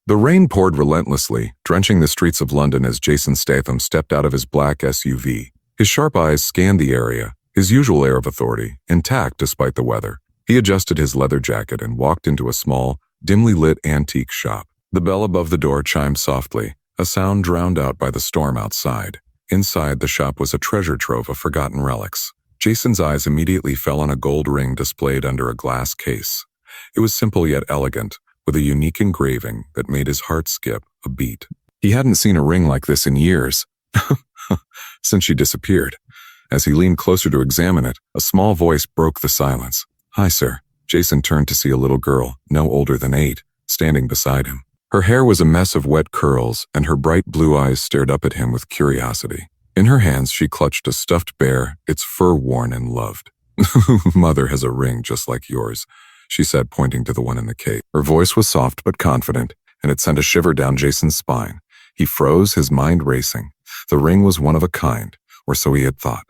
The rain poured relentlessly, drenching the streets of London as Jason Statham stepped out of his black SUV. His sharp eyes scanned the area, his usual air of authority, intact despite the weather. He adjusted his leather jacket and walked into a small, dimly lit antique shop. The bell above the door chimed softly, a sound drowned out by the storm outside. Inside the shop was a treasure trove of forgotten relics. Jason's eyes immediately fell on a gold ring displayed under a glass case. It was simple yet elegant, with a unique engraving that made his heart skip a beat. He hadn't seen a ring like this in years, since she disappeared. As he leaned closer to examine it, a small voice broke the silence. "Hi, sir." Jason turned to see a little girl, no older than 8, standing beside him. Her hair was a mess of wet curls, and her bright blue eyes stared up at him with curiosity. In her hands, she clutched a stuffed bear, its fur worn and loved. "Mother has a ring just like yours," she said, pointing to the one in the case. Her voice was soft but confident, and it sent a shiver down Jason's spine. He froze, his mind racing. The ring was one of a kind, or so he had thought.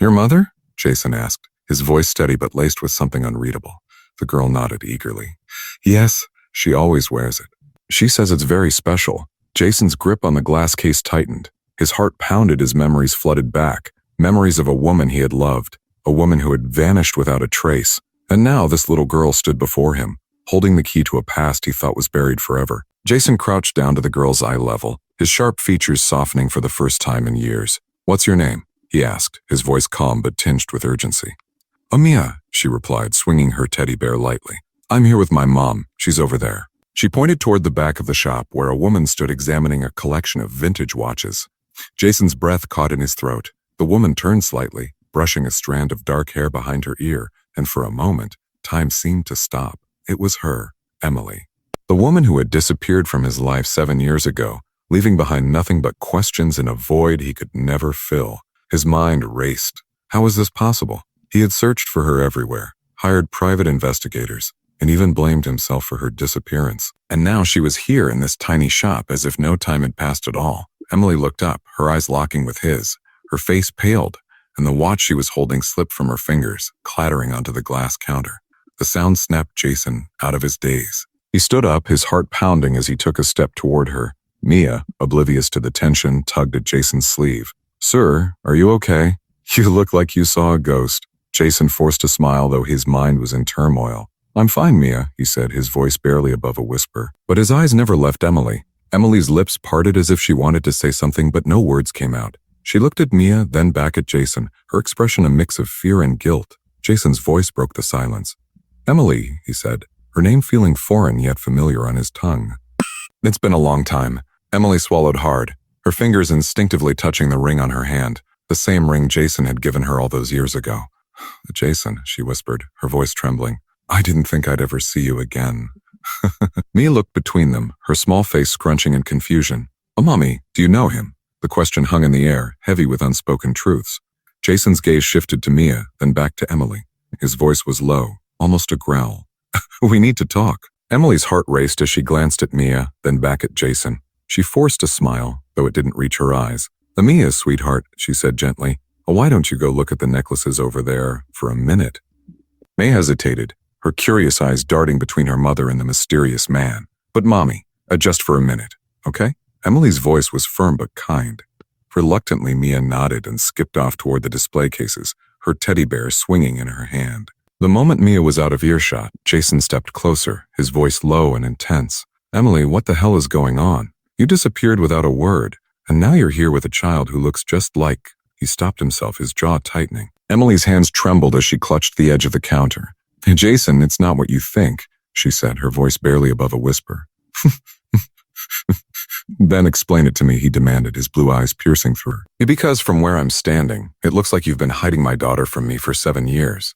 "Your mother?" Jason asked, his voice steady but laced with something unreadable. The girl nodded eagerly. "Yes, she always wears it. She says it's very special." Jason's grip on the glass case tightened. His heart pounded as memories flooded back, memories of a woman he had loved, a woman who had vanished without a trace. And now this little girl stood before him, holding the key to a past he thought was buried forever. Jason crouched down to the girl's eye level, his sharp features softening for the first time in years. "What's your name?" he asked, his voice calm but tinged with urgency. "Mia," she replied, swinging her teddy bear lightly. "I'm here with my mom. She's over there." She pointed toward the back of the shop where a woman stood examining a collection of vintage watches. Jason's breath caught in his throat. The woman turned slightly, brushing a strand of dark hair behind her ear, and for a moment, time seemed to stop. It was her, Emily. The woman who had disappeared from his life 7 years ago, leaving behind nothing but questions in a void he could never fill. His mind raced. How was this possible? He had searched for her everywhere, hired private investigators, and even blamed himself for her disappearance. And now she was here in this tiny shop as if no time had passed at all. Emily looked up, her eyes locking with his. Her face paled, and the watch she was holding slipped from her fingers, clattering onto the glass counter. The sound snapped Jason out of his daze. He stood up, his heart pounding as he took a step toward her. Mia, oblivious to the tension, tugged at Jason's sleeve. "Sir, are you okay? You look like you saw a ghost." Jason forced a smile, though his mind was in turmoil. "I'm fine, Mia," he said, his voice barely above a whisper. But his eyes never left Emily. Emily's lips parted as if she wanted to say something, but no words came out. She looked at Mia, then back at Jason, her expression a mix of fear and guilt. Jason's voice broke the silence. "Emily," he said, her name feeling foreign yet familiar on his tongue. "It's been a long time." Emily swallowed hard, her fingers instinctively touching the ring on her hand, the same ring Jason had given her all those years ago. "Jason," she whispered, her voice trembling, "I didn't think I'd ever see you again." Mia looked between them, her small face scrunching in confusion. "Oh, Mommy, do you know him?" The question hung in the air, heavy with unspoken truths. Jason's gaze shifted to Mia, then back to Emily. His voice was low, almost a growl. "We need to talk." Emily's heart raced as she glanced at Mia, then back at Jason. She forced a smile, though it didn't reach her eyes. "Mia, sweetheart," she said gently, "why don't you go look at the necklaces over there for a minute?" May hesitated, her curious eyes darting between her mother and the mysterious man. "But Mommy, just for a minute, okay?" Emily's voice was firm but kind. Reluctantly, Mia nodded and skipped off toward the display cases, her teddy bear swinging in her hand. The moment Mia was out of earshot, Jason stepped closer, his voice low and intense. "Emily, what the hell is going on? You disappeared without a word, and now you're here with a child who looks just like—" He stopped himself, his jaw tightening. Emily's hands trembled as she clutched the edge of the counter. "Hey, Jason, it's not what you think," she said, her voice barely above a whisper. "Then explain it to me," he demanded, his blue eyes piercing through her. "Because from where I'm standing, it looks like you've been hiding my daughter from me for 7 years.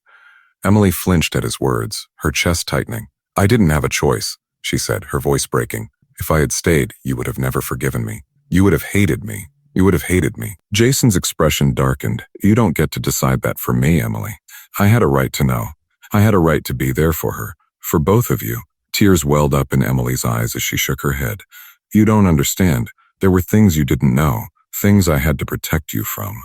Emily flinched at his words, her chest tightening. "I didn't have a choice," she said, her voice breaking. "If I had stayed, you would have never forgiven me. You would have hated me. You would have hated me." Jason's expression darkened. "You don't get to decide that for me, Emily. I had a right to know. I had a right to be there for her, for both of you." Tears welled up in Emily's eyes as she shook her head. "You don't understand. There were things you didn't know, things I had to protect you from."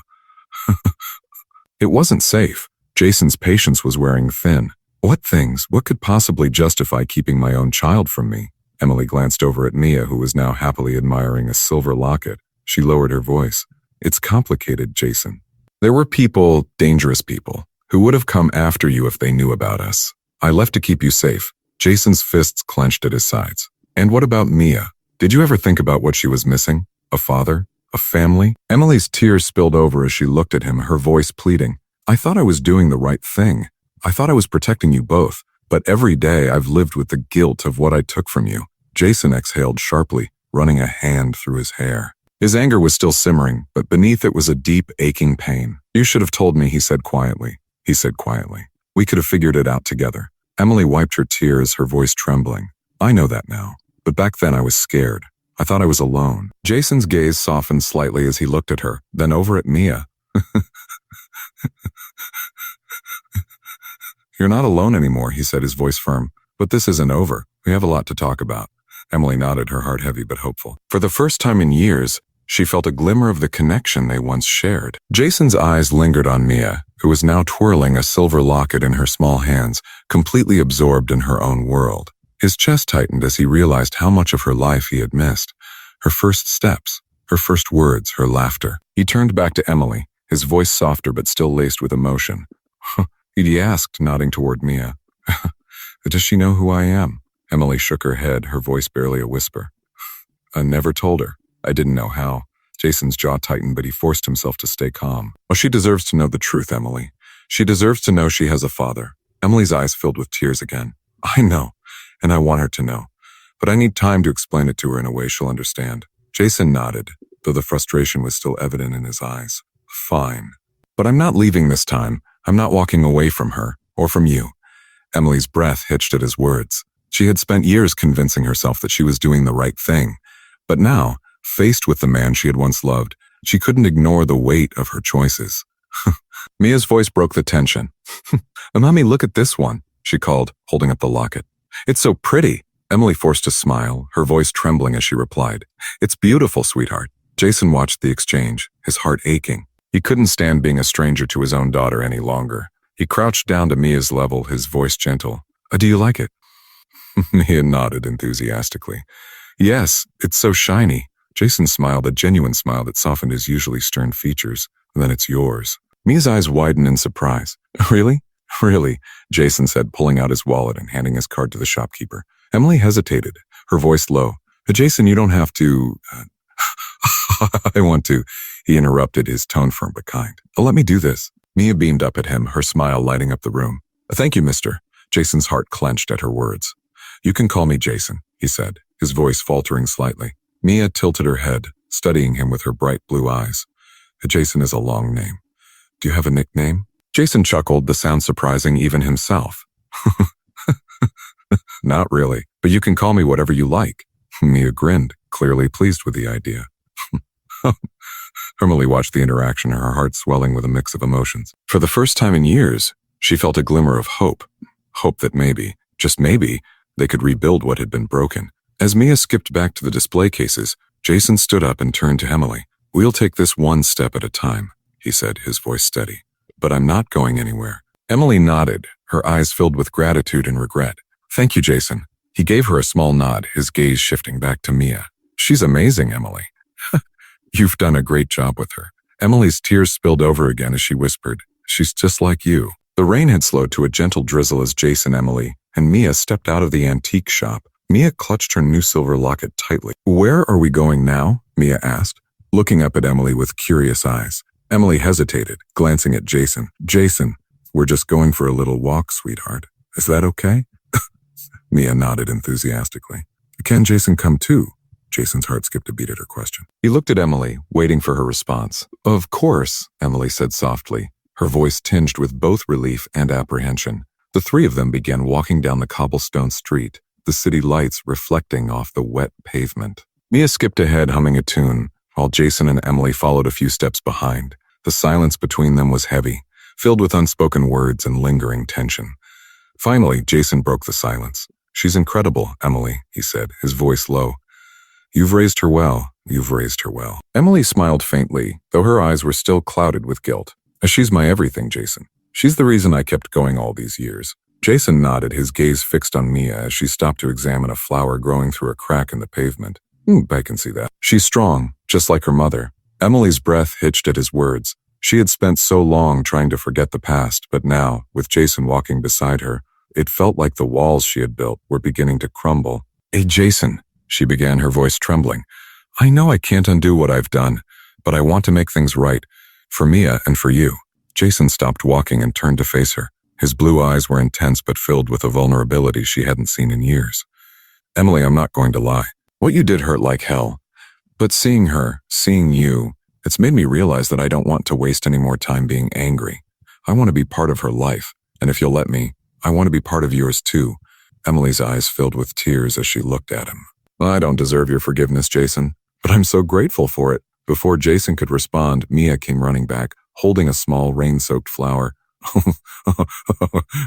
It wasn't safe. Jason's patience was wearing thin. What things? What could possibly justify keeping my own child from me? Emily glanced over at Mia, who was now happily admiring a silver locket. She lowered her voice. It's complicated, Jason. There were people, dangerous people, who would have come after you if they knew about us. I left to keep you safe. Jason's fists clenched at his sides. And what about Mia? Did you ever think about what she was missing? A father? A family? Emily's tears spilled over as she looked at him, her voice pleading. I thought I was doing the right thing. I thought I was protecting you both. But every day I've lived with the guilt of what I took from you. Jason exhaled sharply, running a hand through his hair. His anger was still simmering, but beneath it was a deep, aching pain. You should have told me, he said quietly. We could have figured it out together. Emily wiped her tears, her voice trembling. I know that now. But back then I was scared. I thought I was alone. Jason's gaze softened slightly as he looked at her, then over at Mia. You're not alone anymore, he said, his voice firm. But this isn't over. We have a lot to talk about. Emily nodded, her heart heavy but hopeful. For the first time in years, she felt a glimmer of the connection they once shared. Jason's eyes lingered on Mia, who was now twirling a silver locket in her small hands, completely absorbed in her own world. His chest tightened as he realized how much of her life he had missed. Her first steps, her first words, her laughter. He turned back to Emily, his voice softer but still laced with emotion. He asked, nodding toward Mia. Does she know who I am? Emily shook her head, her voice barely a whisper. I never told her. I didn't know how. Jason's jaw tightened, but he forced himself to stay calm. Oh, she deserves to know the truth, Emily. She deserves to know she has a father. Emily's eyes filled with tears again. I know, and I want her to know. But I need time to explain it to her in a way she'll understand. Jason nodded, though the frustration was still evident in his eyes. Fine. But I'm not leaving this time. I'm not walking away from her, or from you. Emily's breath hitched at his words. She had spent years convincing herself that she was doing the right thing. But now, faced with the man she had once loved, she couldn't ignore the weight of her choices. Mia's voice broke the tension. Mommy, look at this one, she called, holding up the locket. It's so pretty. Emily forced a smile, her voice trembling as she replied. It's beautiful, sweetheart. Jason watched the exchange, his heart aching. He couldn't stand being a stranger to his own daughter any longer. He crouched down to Mia's level, his voice gentle. Do you like it? Mia nodded enthusiastically. Yes, it's so shiny. Jason smiled, a genuine smile that softened his usually stern features. Then it's yours. Mia's eyes widened in surprise. Really? Really, Jason said, pulling out his wallet and handing his card to the shopkeeper. Emily hesitated, her voice low. Jason, you don't have to… I want to. He interrupted, his tone firm but kind. Let me do this. Mia beamed up at him, her smile lighting up the room. Thank you, mister. Jason's heart clenched at her words. You can call me Jason, he said, his voice faltering slightly. Mia tilted her head, studying him with her bright blue eyes. Jason is a long name. Do you have a nickname? Jason chuckled, the sound surprising even himself. Not really, but you can call me whatever you like. Mia grinned, clearly pleased with the idea. Emily watched the interaction, her heart swelling with a mix of emotions. For the first time in years, she felt a glimmer of hope. Hope that maybe, just maybe, they could rebuild what had been broken. As Mia skipped back to the display cases, Jason stood up and turned to Emily. We'll take this one step at a time, he said, his voice steady. But I'm not going anywhere. Emily nodded, her eyes filled with gratitude and regret. Thank you, Jason. He gave her a small nod, his gaze shifting back to Mia. She's amazing, Emily. You've done a great job with her. Emily's tears spilled over again as she whispered, she's just like you. The rain had slowed to a gentle drizzle as Jason, Emily, and Mia stepped out of the antique shop. Mia clutched her new silver locket tightly. Where are we going now? Mia asked, looking up at Emily with curious eyes. Emily hesitated, glancing at Jason. Jason, we're just going for a little walk, sweetheart. Is that okay? Mia nodded enthusiastically. Can Jason come too? Jason's heart skipped a beat at her question. He looked at Emily, waiting for her response. Of course, Emily said softly, her voice tinged with both relief and apprehension. The three of them began walking down the cobblestone street, the city lights reflecting off the wet pavement. Mia skipped ahead, humming a tune, while Jason and Emily followed a few steps behind. The silence between them was heavy, filled with unspoken words and lingering tension. Finally, Jason broke the silence. She's incredible, Emily, he said, his voice low. You've raised her well. You've raised her well. Emily smiled faintly, though her eyes were still clouded with guilt. She's my everything, Jason. She's the reason I kept going all these years. Jason nodded, his gaze fixed on Mia as she stopped to examine a flower growing through a crack in the pavement. I can see that. She's strong, just like her mother. Emily's breath hitched at his words. She had spent so long trying to forget the past, but now, with Jason walking beside her, it felt like the walls she had built were beginning to crumble. "Hey, Jason," she began, her voice trembling. "I know I can't undo what I've done, but I want to make things right. For Mia and for you." Jason stopped walking and turned to face her. His blue eyes were intense but filled with a vulnerability she hadn't seen in years. "Emily, I'm not going to lie. What you did hurt like hell. But seeing her, seeing you, it's made me realize that I don't want to waste any more time being angry. I want to be part of her life, and if you'll let me, I want to be part of yours too." Emily's eyes filled with tears as she looked at him. "I don't deserve your forgiveness, Jason, but I'm so grateful for it." Before Jason could respond, Mia came running back, holding a small rain-soaked flower.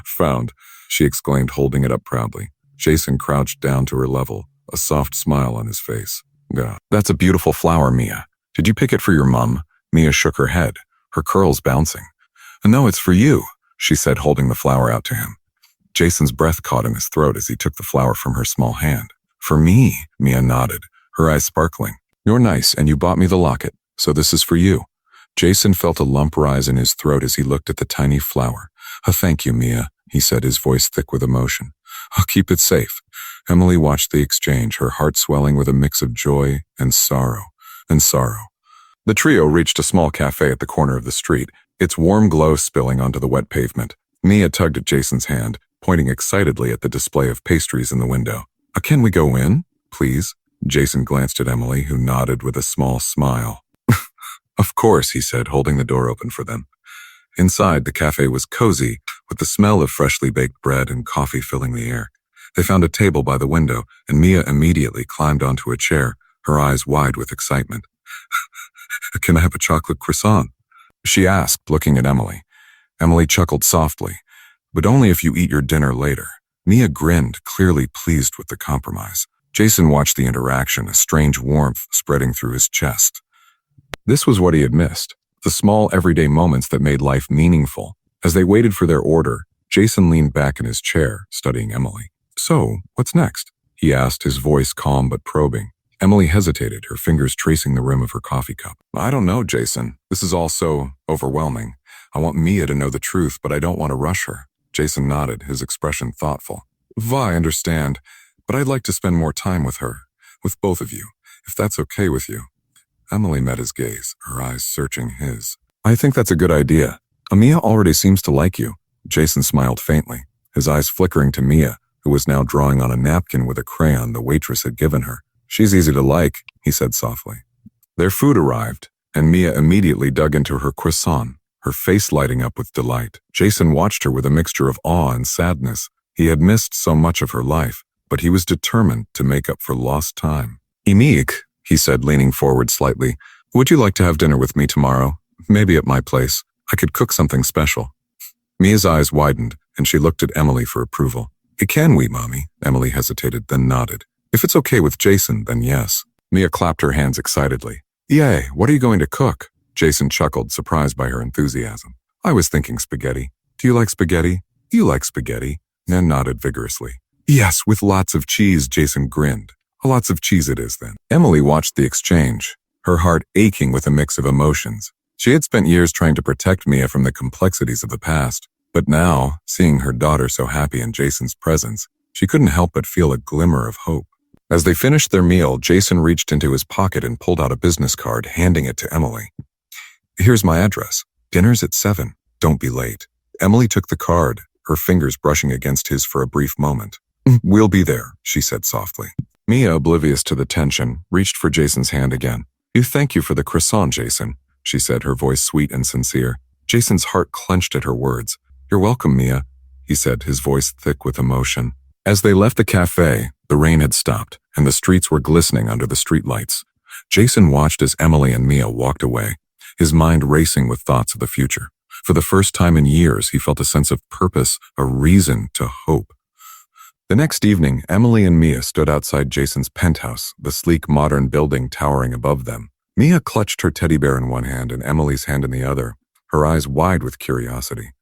"Found," she exclaimed, holding it up proudly. Jason crouched down to her level, a soft smile on his face. "God, that's a beautiful flower, Mia. Did you pick it for your mom?" Mia shook her head, her curls bouncing. "No, it's for you," she said, holding the flower out to him. Jason's breath caught in his throat as he took the flower from her small hand. "For me," Mia nodded, her eyes sparkling. "You're nice, and you bought me the locket, so this is for you." Jason felt a lump rise in his throat as he looked at the tiny flower. "Thank you, Mia," he said, his voice thick with emotion. "I'll keep it safe." Emily watched the exchange, her heart swelling with a mix of joy and sorrow. The trio reached a small cafe at the corner of the street, its warm glow spilling onto the wet pavement. Mia tugged at Jason's hand, pointing excitedly at the display of pastries in the window. Can we go in, please?" Jason glanced at Emily, who nodded with a small smile. "Of course," he said, holding the door open for them. Inside, the cafe was cozy, with the smell of freshly baked bread and coffee filling the air. They found a table by the window, and Mia immediately climbed onto a chair, her eyes wide with excitement. "Can I have a chocolate croissant?" she asked, looking at Emily. Emily chuckled softly. "But only if you eat your dinner later." Mia grinned, clearly pleased with the compromise. Jason watched the interaction, a strange warmth spreading through his chest. This was what he had missed, the small everyday moments that made life meaningful. As they waited for their order, Jason leaned back in his chair, studying Emily. "So, what's next?" he asked, his voice calm but probing. Emily hesitated, her fingers tracing the rim of her coffee cup. "I don't know, Jason. This is all so overwhelming. I want Mia to know the truth, but I don't want to rush her." Jason nodded, his expression thoughtful. "I understand, but I'd like to spend more time with her, with both of you, if that's okay with you." Emily met his gaze, her eyes searching his. "I think that's a good idea. Mia already seems to like you." Jason smiled faintly, his eyes flickering to Mia, who was now drawing on a napkin with a crayon the waitress had given her. "She's easy to like," he said softly. Their food arrived, and Mia immediately dug into her croissant, her face lighting up with delight. Jason watched her with a mixture of awe and sadness. He had missed so much of her life, but he was determined to make up for lost time. "Emik," he said, leaning forward slightly, "would you like to have dinner with me tomorrow? Maybe at my place. I could cook something special." Mia's eyes widened, and she looked at Emily for approval. "Can we, Mommy?" Emily hesitated, then nodded. "If it's okay with Jason, then yes." Mia clapped her hands excitedly. "Yay, what are you going to cook?" Jason chuckled, surprised by her enthusiasm. "I was thinking spaghetti. Do you like spaghetti?" "You like spaghetti?" Nan nodded vigorously. "Yes, with lots of cheese," Jason grinned. "Lots of cheese it is, then." Emily watched the exchange, her heart aching with a mix of emotions. She had spent years trying to protect Mia from the complexities of the past, but now, seeing her daughter so happy in Jason's presence, she couldn't help but feel a glimmer of hope. As they finished their meal, Jason reached into his pocket and pulled out a business card, handing it to Emily. "Here's my address. Dinner's at 7. Don't be late." Emily took the card, her fingers brushing against his for a brief moment. "We'll be there," she said softly. Mia, oblivious to the tension, reached for Jason's hand again. Thank you for the croissant, Jason," she said, her voice sweet and sincere. Jason's heart clenched at her words. "You're welcome, Mia," he said, his voice thick with emotion. As they left the cafe, the rain had stopped, and the streets were glistening under the streetlights. Jason watched as Emily and Mia walked away, his mind racing with thoughts of the future. For the first time in years, he felt a sense of purpose, a reason to hope. The next evening, Emily and Mia stood outside Jason's penthouse, the sleek modern building towering above them. Mia clutched her teddy bear in one hand and Emily's hand in the other, her eyes wide with curiosity.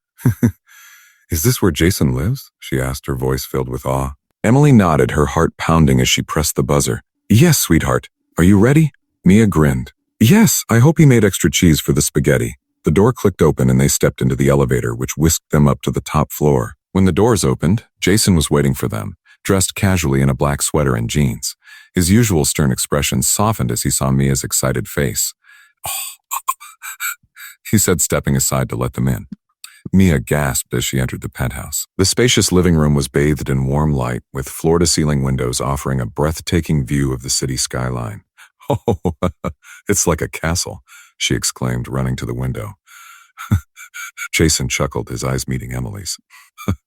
Is this where Jason lives? She asked, her voice filled with awe. Emily nodded, her heart pounding as she pressed the buzzer. Yes, sweetheart. Are you ready? Mia grinned. Yes, I hope he made extra cheese for the spaghetti. The door clicked open and they stepped into the elevator, which whisked them up to the top floor. When the doors opened, Jason was waiting for them, dressed casually in a black sweater and jeans. His usual stern expression softened as he saw Mia's excited face. Oh, he said, stepping aside to let them in. Mia gasped as she entered the penthouse. The spacious living room was bathed in warm light, with floor-to-ceiling windows offering a breathtaking view of the city skyline. Oh, it's like a castle, she exclaimed, running to the window. Jason chuckled, his eyes meeting Emily's.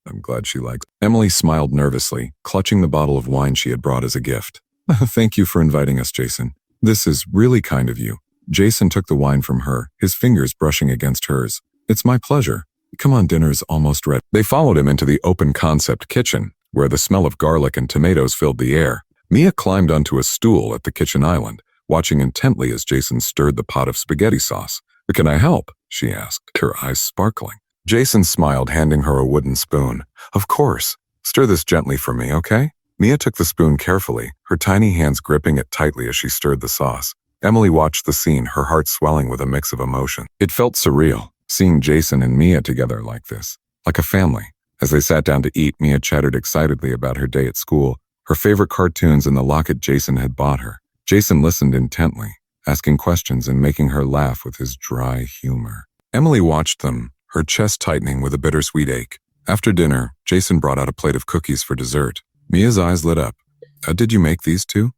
I'm glad she likes. Emily smiled nervously, clutching the bottle of wine she had brought as a gift. Thank you for inviting us, Jason. This is really kind of you. Jason took the wine from her, his fingers brushing against hers. It's my pleasure. Come on, dinner's almost ready. They followed him into the open-concept kitchen, where the smell of garlic and tomatoes filled the air. Mia climbed onto a stool at the kitchen island, watching intently as Jason stirred the pot of spaghetti sauce. Can I help? She asked, her eyes sparkling. Jason smiled, handing her a wooden spoon. Of course. Stir this gently for me, okay? Mia took the spoon carefully, her tiny hands gripping it tightly as she stirred the sauce. Emily watched the scene, her heart swelling with a mix of emotion. It felt surreal, seeing Jason and Mia together like this, like a family. As they sat down to eat, Mia chattered excitedly about her day at school, her favorite cartoons, and the locket Jason had bought her. Jason listened intently, asking questions and making her laugh with his dry humor. Emily watched them, her chest tightening with a bittersweet ache. After dinner, Jason brought out a plate of cookies for dessert. Mia's eyes lit up. Did you make these too?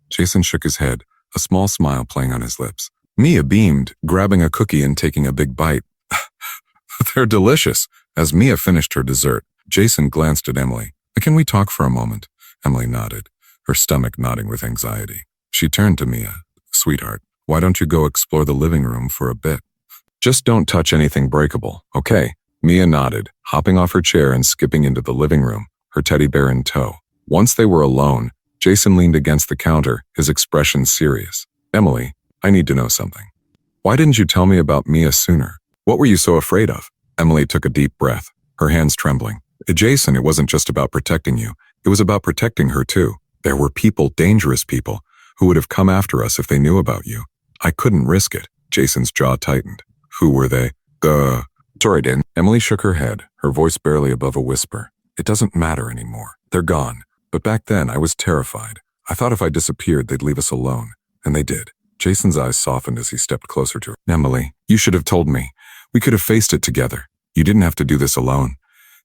Jason shook his head, a small smile playing on his lips. Mia beamed, grabbing a cookie and taking a big bite. They're delicious. As Mia finished her dessert, Jason glanced at Emily. Can we talk for a moment? Emily nodded, her stomach knotting with anxiety. She turned to Mia. Sweetheart, why don't you go explore the living room for a bit? Just don't touch anything breakable, okay? Mia nodded, hopping off her chair and skipping into the living room, her teddy bear in tow. Once they were alone, Jason leaned against the counter, his expression serious. Emily, I need to know something. Why didn't you tell me about Mia sooner? What were you so afraid of? Emily took a deep breath, her hands trembling. Jason, it wasn't just about protecting you. It was about protecting her too. There were people, dangerous people, who would have come after us if they knew about you. I couldn't risk it. Jason's jaw tightened. Who were they? Sorry, Dan. Emily shook her head, her voice barely above a whisper. It doesn't matter anymore. They're gone. But back then, I was terrified. I thought if I disappeared, they'd leave us alone. And they did. Jason's eyes softened as he stepped closer to her. Emily, you should have told me. We could have faced it together. You didn't have to do this alone.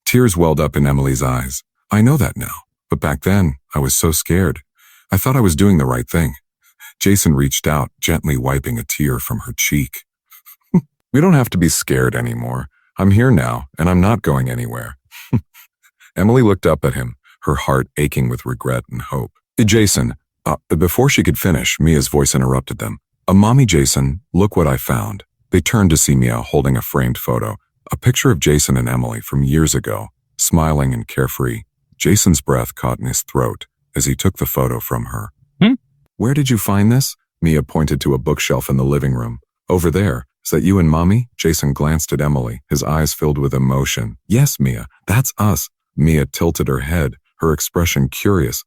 Tears welled up in Emily's eyes. I know that now. But back then, I was so scared. I thought I was doing the right thing. Jason reached out, gently wiping a tear from her cheek. We don't have to be scared anymore. I'm here now, and I'm not going anywhere. Emily looked up at him, her heart aching with regret and hope. Jason, before she could finish, Mia's voice interrupted them. Mommy, Jason, look what I found. They turned to see Mia holding a framed photo, a picture of Jason and Emily from years ago, smiling and carefree. Jason's breath caught in his throat as he took the photo from her. Where did you find this? Mia pointed to a bookshelf in the living room. Over there. Is that you and Mommy? Jason glanced at Emily, his eyes filled with emotion. Yes, Mia, that's us. Mia tilted her head, her expression curious.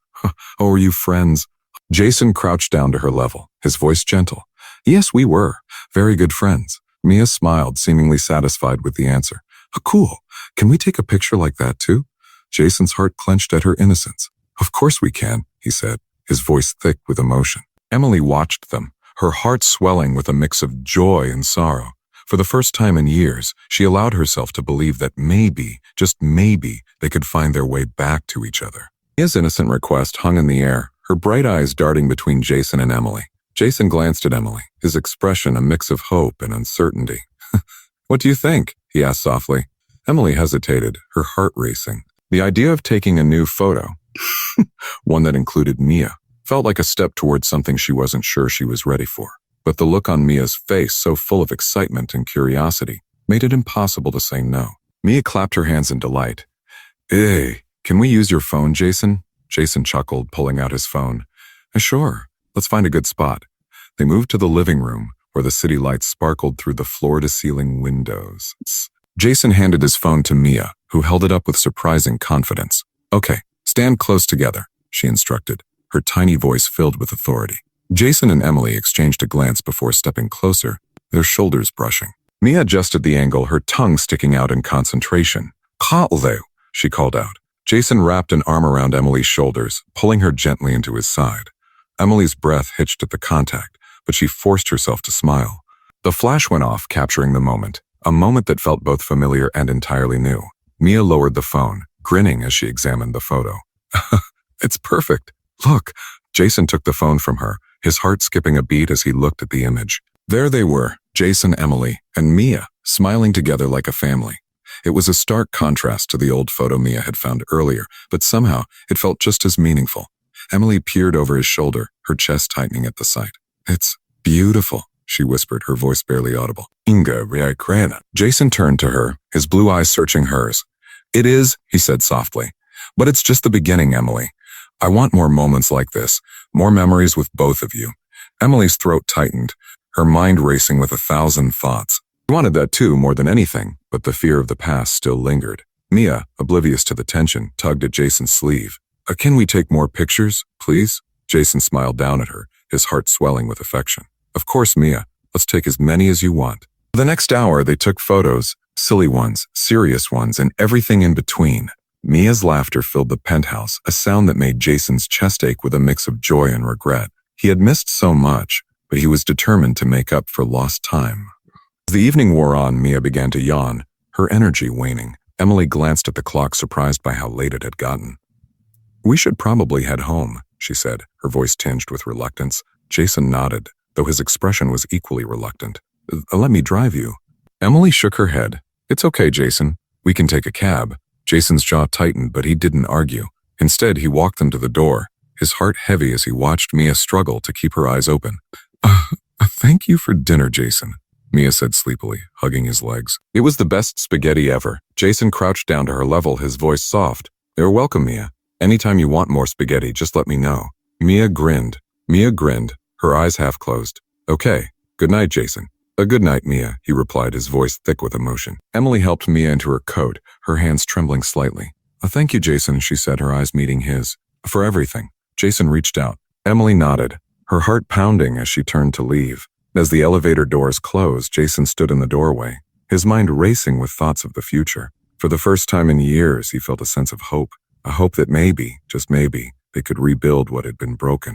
Oh, are you friends? Jason crouched down to her level, his voice gentle. Yes, we were. Very good friends. Mia smiled, seemingly satisfied with the answer. Cool. Can we take a picture like that too? Jason's heart clenched at her innocence. Of course we can, he said, his voice thick with emotion. Emily watched them, her heart swelling with a mix of joy and sorrow. For the first time in years, she allowed herself to believe that maybe, just maybe, they could find their way back to each other. Mia's innocent request hung in the air, her bright eyes darting between Jason and Emily. Jason glanced at Emily, his expression a mix of hope and uncertainty. What do you think? He asked softly. Emily hesitated, her heart racing. The idea of taking a new photo, one that included Mia, felt like a step towards something she wasn't sure she was ready for. But the look on Mia's face, so full of excitement and curiosity, made it impossible to say no. Mia clapped her hands in delight. Hey, can we use your phone, Jason? Jason chuckled, pulling out his phone. Sure, let's find a good spot. They moved to the living room, where the city lights sparkled through the floor-to-ceiling windows. Jason handed his phone to Mia, who held it up with surprising confidence. Okay, stand close together, she instructed, her tiny voice filled with authority. Jason and Emily exchanged a glance before stepping closer, their shoulders brushing. Mia adjusted the angle, her tongue sticking out in concentration. "Katlu," she called out. Jason wrapped an arm around Emily's shoulders, pulling her gently into his side. Emily's breath hitched at the contact, but she forced herself to smile. The flash went off, capturing the moment, a moment that felt both familiar and entirely new. Mia lowered the phone, grinning as she examined the photo. It's perfect. Look. Jason took the phone from her, his heart skipping a beat as he looked at the image. There they were, Jason, Emily, and Mia, smiling together like a family. It was a stark contrast to the old photo Mia had found earlier, but somehow it felt just as meaningful. Emily peered over his shoulder, her chest tightening at the sight. It's beautiful, she whispered, her voice barely audible. Inga Riakrana. Jason turned to her, his blue eyes searching hers. It is, he said softly. But it's just the beginning, Emily. I want more moments like this, more memories with both of you. Emily's throat tightened, her mind racing with 1,000 thoughts. She wanted that too, more than anything, but the fear of the past still lingered. Mia, oblivious to the tension, tugged at Jason's sleeve. Can we take more pictures, please? Jason smiled down at her, his heart swelling with affection. Of course, Mia. Let's take as many as you want. For the next hour, they took photos, silly ones, serious ones, and everything in between. Mia's laughter filled the penthouse, a sound that made Jason's chest ache with a mix of joy and regret. He had missed so much, but he was determined to make up for lost time. As the evening wore on, Mia began to yawn, her energy waning. Emily glanced at the clock, surprised by how late it had gotten. We should probably head home, she said, her voice tinged with reluctance. Jason nodded, though his expression was equally reluctant. Let me drive you. Emily shook her head. It's okay, Jason. We can take a cab. Jason's jaw tightened, but he didn't argue. Instead, he walked them to the door, his heart heavy as he watched Mia struggle to keep her eyes open. Thank you for dinner, Jason, Mia said sleepily, hugging his legs. It was the best spaghetti ever. Jason crouched down to her level, his voice soft. You're welcome, Mia. Anytime you want more spaghetti, just let me know. Mia grinned, her eyes half closed. Okay, good night, Jason. Good night, Mia, he replied, his voice thick with emotion. Emily helped Mia into her coat, her hands trembling slightly. Thank you, Jason, she said, her eyes meeting his. For everything. Jason reached out. Emily nodded, her heart pounding as she turned to leave. As the elevator doors closed, Jason stood in the doorway, his mind racing with thoughts of the future. For the first time in years, he felt a sense of hope, a hope that maybe, just maybe, they could rebuild what had been broken.